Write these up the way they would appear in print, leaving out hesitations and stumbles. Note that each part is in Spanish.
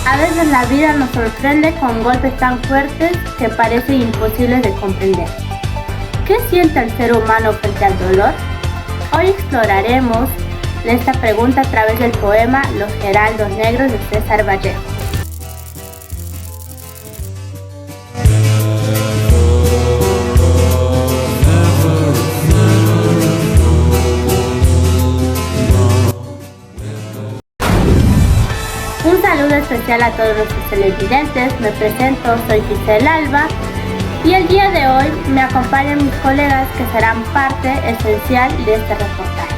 A veces la vida nos sorprende con golpes tan fuertes que parecen imposibles de comprender. ¿Qué siente el ser humano frente al dolor? Hoy exploraremos esta pregunta a través del poema Los Heraldos Negros de César Vallejo. Un saludo especial a todos nuestros televidentes. Me presento, soy Giselle Alba y el día de hoy me acompañan mis colegas que serán parte esencial de este reportaje.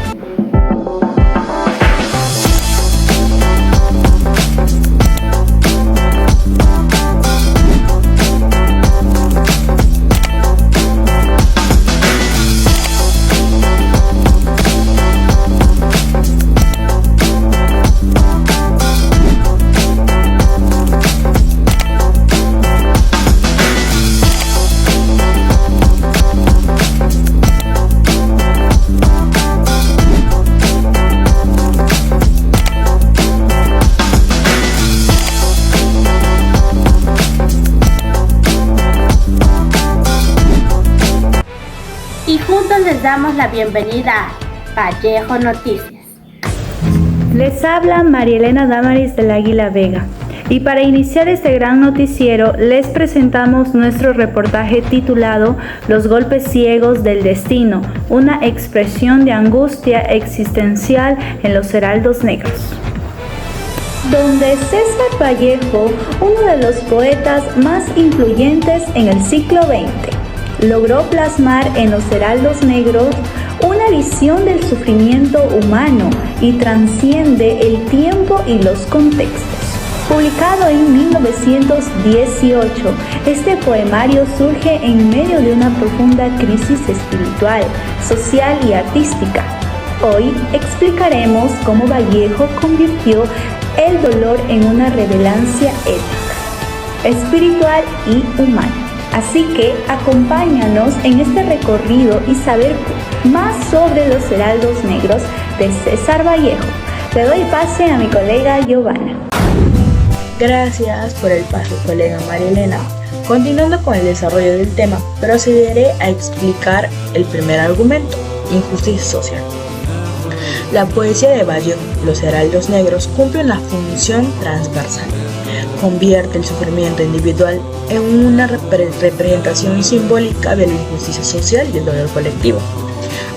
Y juntos les damos la bienvenida a Vallejo Noticias. Les habla María Elena Damaris del Águila Vega. Y para iniciar este gran noticiero, les presentamos nuestro reportaje titulado Los golpes ciegos del destino, una expresión de angustia existencial en los heraldos negros. Donde César Vallejo, uno de los poetas más influyentes en el siglo XX, logró plasmar en los heraldos negros una visión del sufrimiento humano y trasciende el tiempo y los contextos. Publicado en 1918, este poemario surge en medio de una profunda crisis espiritual, social y artística. Hoy explicaremos cómo Vallejo convirtió el dolor en una relevancia ética, espiritual y humana. Así que acompáñanos en este recorrido y saber más sobre los heraldos negros de César Vallejo. Le doy pase a mi colega Giovanna. Gracias por el pase, colega María Elena. Continuando con el desarrollo del tema, procederé a explicar el primer argumento, injusticia social. La poesía de Vallejo, Los Heraldos Negros, cumple una función transversal. Convierte el sufrimiento individual en una representación simbólica de la injusticia social y el dolor colectivo,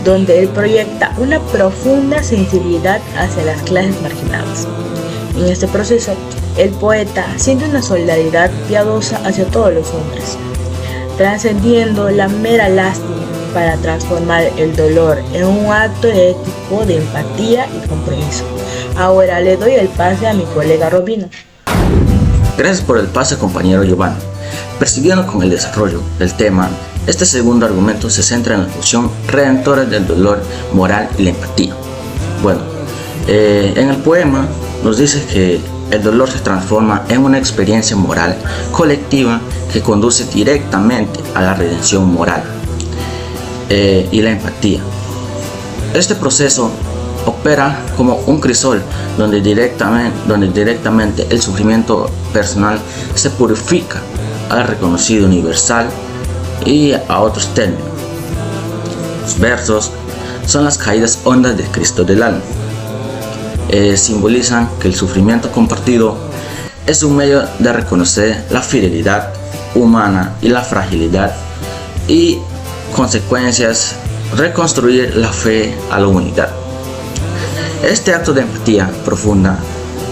donde él proyecta una profunda sensibilidad hacia las clases marginadas. En este proceso, el poeta siente una solidaridad piadosa hacia todos los hombres, trascendiendo la mera lástima para transformar el dolor en un acto ético de empatía y compromiso. Ahora le doy el pase a mi colega Robino. Gracias por el pase, compañero Giovanni. Persiguiendo con el desarrollo del tema, este segundo argumento se centra en la función redentora del dolor moral y la empatía. Bueno, en el poema nos dice que el dolor se transforma en una experiencia moral colectiva que conduce directamente a la redención moral y la empatía. Este proceso opera como un crisol donde directamente el sufrimiento personal se purifica al reconocido universal y a otros términos. Los versos son las caídas hondas del Cristo del alma. Simbolizan que el sufrimiento compartido es un medio de reconocer la fidelidad humana y la fragilidad y consecuencias, reconstruir la fe a la humanidad. Este acto de empatía profunda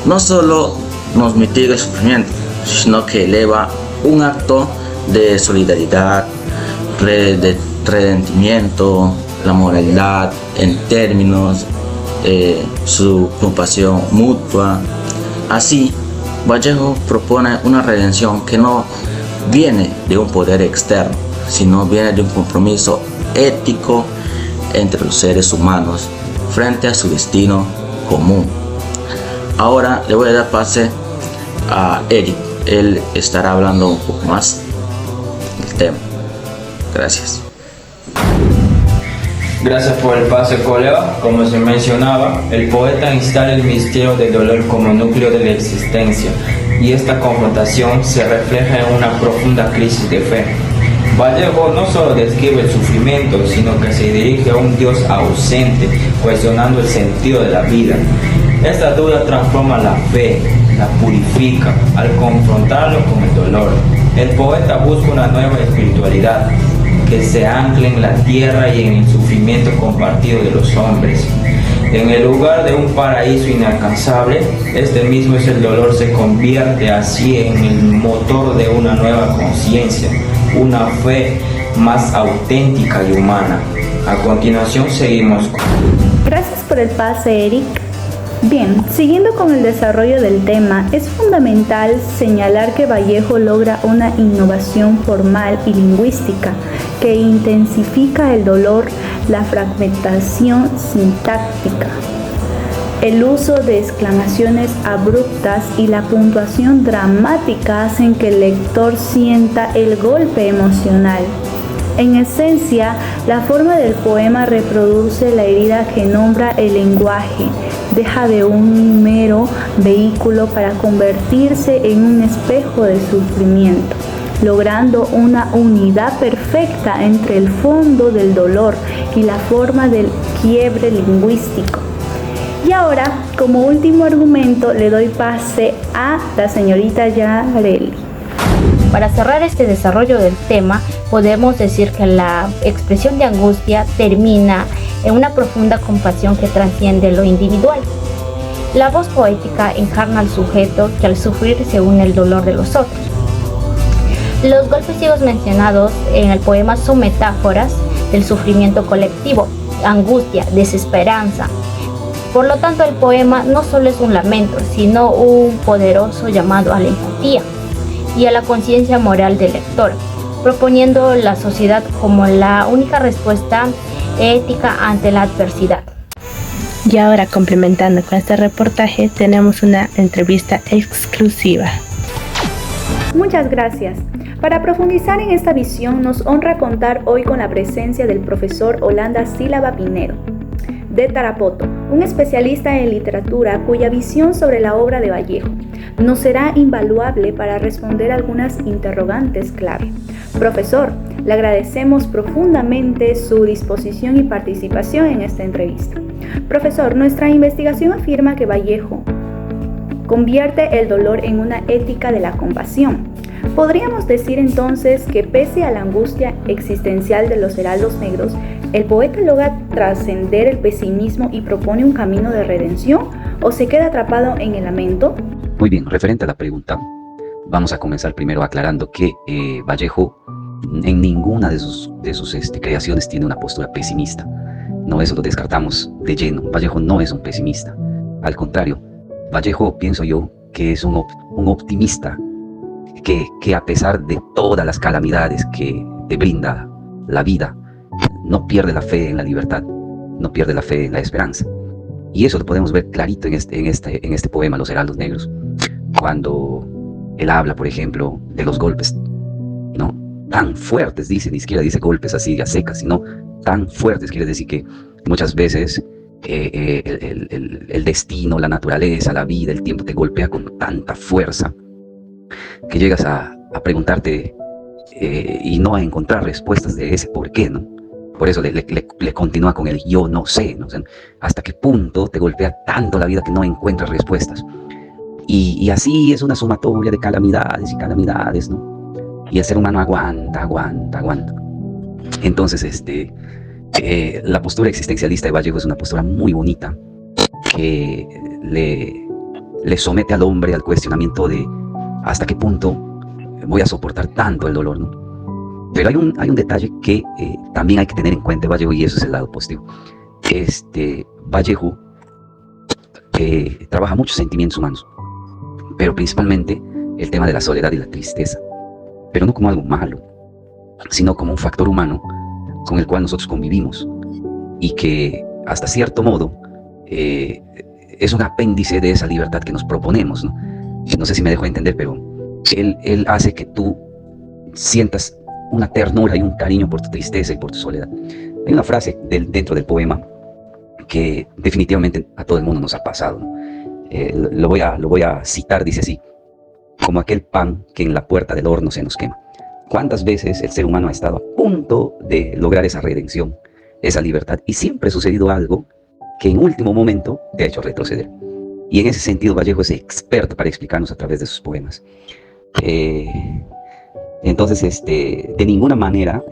no solo nos mitiga el sufrimiento, sino que eleva un acto de solidaridad, de redentimiento, la moralidad en términos su compasión mutua. Así, Vallejo propone una redención que no viene de un poder externo, sino viene de un compromiso ético entre los seres humanos frente a su destino común. Ahora le voy a dar pase a Eric. Él estará hablando un poco más del tema. Gracias. Gracias por el pase, colega. Como se mencionaba, el poeta instala el misterio del dolor como núcleo de la existencia, y esta confrontación se refleja en una profunda crisis de fe. Vallejo no solo describe el sufrimiento, sino que se dirige a un Dios ausente, cuestionando el sentido de la vida. Esta duda transforma la fe, la purifica, al confrontarlo con el dolor. El poeta busca una nueva espiritualidad, que se ancla en la tierra y en el sufrimiento compartido de los hombres. En el lugar de un paraíso inalcanzable, este mismo es el dolor, se convierte así en el motor de una nueva conciencia, una fe más auténtica y humana. A continuación seguimos con... Gracias por el pase, Eric. Bien, siguiendo con el desarrollo del tema, es fundamental señalar que Vallejo logra una innovación formal y lingüística que intensifica el dolor, la fragmentación sintáctica, el uso de exclamaciones abruptas y la puntuación dramática hacen que el lector sienta el golpe emocional. En esencia, la forma del poema reproduce la herida que nombra el lenguaje, deja de un mero vehículo para convertirse en un espejo de sufrimiento, logrando una unidad perfecta entre el fondo del dolor y la forma del quiebre lingüístico. Y ahora, como último argumento, le doy pase a la señorita Yareli. Para cerrar este desarrollo del tema, podemos decir que la expresión de angustia termina en una profunda compasión que trasciende lo individual. La voz poética encarna al sujeto que al sufrir se une al dolor de los otros. Los golpes ciegos mencionados en el poema son metáforas del sufrimiento colectivo, angustia, desesperanza. Por lo tanto, el poema no solo es un lamento, sino un poderoso llamado a la empatía y a la conciencia moral del lector, proponiendo la sociedad como la única respuesta ética ante la adversidad. Y ahora, complementando con este reportaje, tenemos una entrevista exclusiva. Muchas gracias. Para profundizar en esta visión, nos honra contar hoy con la presencia del profesor Holanda Sílaba Pinedo, de Tarapoto, un especialista en literatura cuya visión sobre la obra de Vallejo nos será invaluable para responder algunas interrogantes clave. Profesor, le agradecemos profundamente su disposición y participación en esta entrevista. Profesor, nuestra investigación afirma que Vallejo convierte el dolor en una ética de la compasión. ¿Podríamos decir entonces que pese a la angustia existencial de los heraldos negros, el poeta logra trascender el pesimismo y propone un camino de redención o se queda atrapado en el lamento? Muy bien, referente a la pregunta, vamos a comenzar primero aclarando que Vallejo en ninguna de sus creaciones tiene una postura pesimista. No, eso lo descartamos de lleno. Vallejo no es un pesimista. Al contrario, Vallejo, pienso yo, que es un optimista que a pesar de todas las calamidades que te brinda la vida, no pierde la fe en la libertad, no pierde la fe en la esperanza. Y eso lo podemos ver clarito en este poema, Los Heraldos Negros, cuando él habla, por ejemplo, de los golpes, ¿no? Tan fuertes, dice, ni siquiera dice golpes así a secas, sino tan fuertes. Quiere decir que muchas veces el destino, la naturaleza, la vida, el tiempo te golpea con tanta fuerza que llegas a preguntarte y no a encontrar respuestas de ese por qué, ¿no? Por eso le continúa con el yo no sé, ¿no? O sea, hasta qué punto te golpea tanto la vida que no encuentras respuestas. Y así es una sumatoria de calamidades y calamidades, ¿no? Y el ser humano aguanta. Entonces, la postura existencialista de Vallejo es una postura muy bonita que le somete al hombre al cuestionamiento de hasta qué punto voy a soportar tanto el dolor, ¿no? Pero hay un detalle que también hay que tener en cuenta, Vallejo, y eso es el lado positivo. Vallejo trabaja muchos sentimientos humanos, pero principalmente el tema de la soledad y la tristeza, pero no como algo malo, sino como un factor humano con el cual nosotros convivimos y que hasta cierto modo es un apéndice de esa libertad que nos proponemos, ¿no? No sé si me dejo entender, pero él hace que tú sientas una ternura y un cariño por tu tristeza y por tu soledad. Hay una frase dentro del poema que definitivamente a todo el mundo nos ha pasado, ¿no? Lo voy a citar, dice así: como aquel pan que en la puerta del horno se nos quema. ¿Cuántas veces el ser humano ha estado a punto de lograr esa redención, esa libertad, y siempre ha sucedido algo que en último momento te ha hecho retroceder? Y en ese sentido Vallejo es experto para explicarnos a través de sus poemas. Entonces, de ninguna manera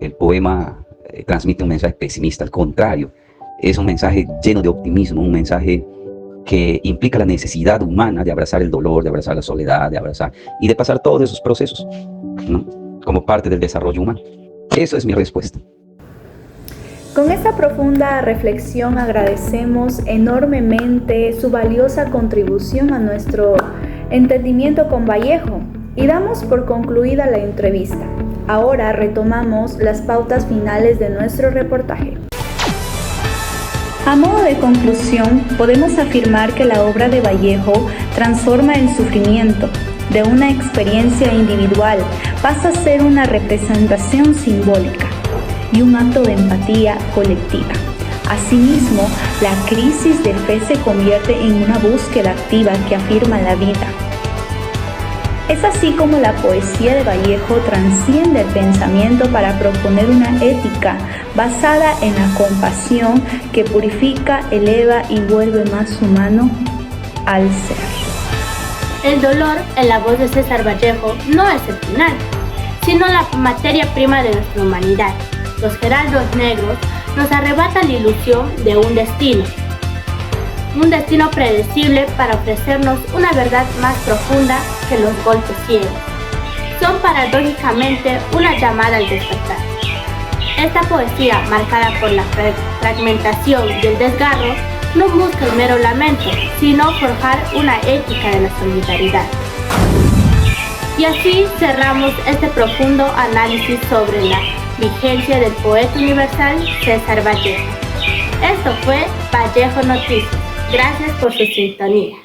el poema transmite un mensaje pesimista, al contrario, es un mensaje lleno de optimismo, un mensaje que implica la necesidad humana de abrazar el dolor, de abrazar la soledad, de abrazar y de pasar todos esos procesos, ¿no?, como parte del desarrollo humano. Eso es mi respuesta. Con esta profunda reflexión agradecemos enormemente su valiosa contribución a nuestro entendimiento con Vallejo y damos por concluida la entrevista. Ahora retomamos las pautas finales de nuestro reportaje. A modo de conclusión, podemos afirmar que la obra de Vallejo transforma el sufrimiento de una experiencia individual, pasa a ser una representación simbólica y un acto de empatía colectiva. Asimismo, la crisis de fe se convierte en una búsqueda activa que afirma la vida. Es así como la poesía de Vallejo trasciende el pensamiento para proponer una ética basada en la compasión que purifica, eleva y vuelve más humano al ser. El dolor, en la voz de César Vallejo, no es el final, sino la materia prima de nuestra humanidad. Los heraldos negros nos arrebatan la ilusión de un destino predecible para ofrecernos una verdad más profunda que los golpes ciegos. Son paradójicamente una llamada al despertar. Esta poesía, marcada por la fragmentación y el desgarro, no busca el mero lamento, sino forjar una ética de la solidaridad. Y así cerramos este profundo análisis sobre la vigencia del poeta universal César Vallejo. Esto fue Vallejo Noticias. Gracias por su sintonía.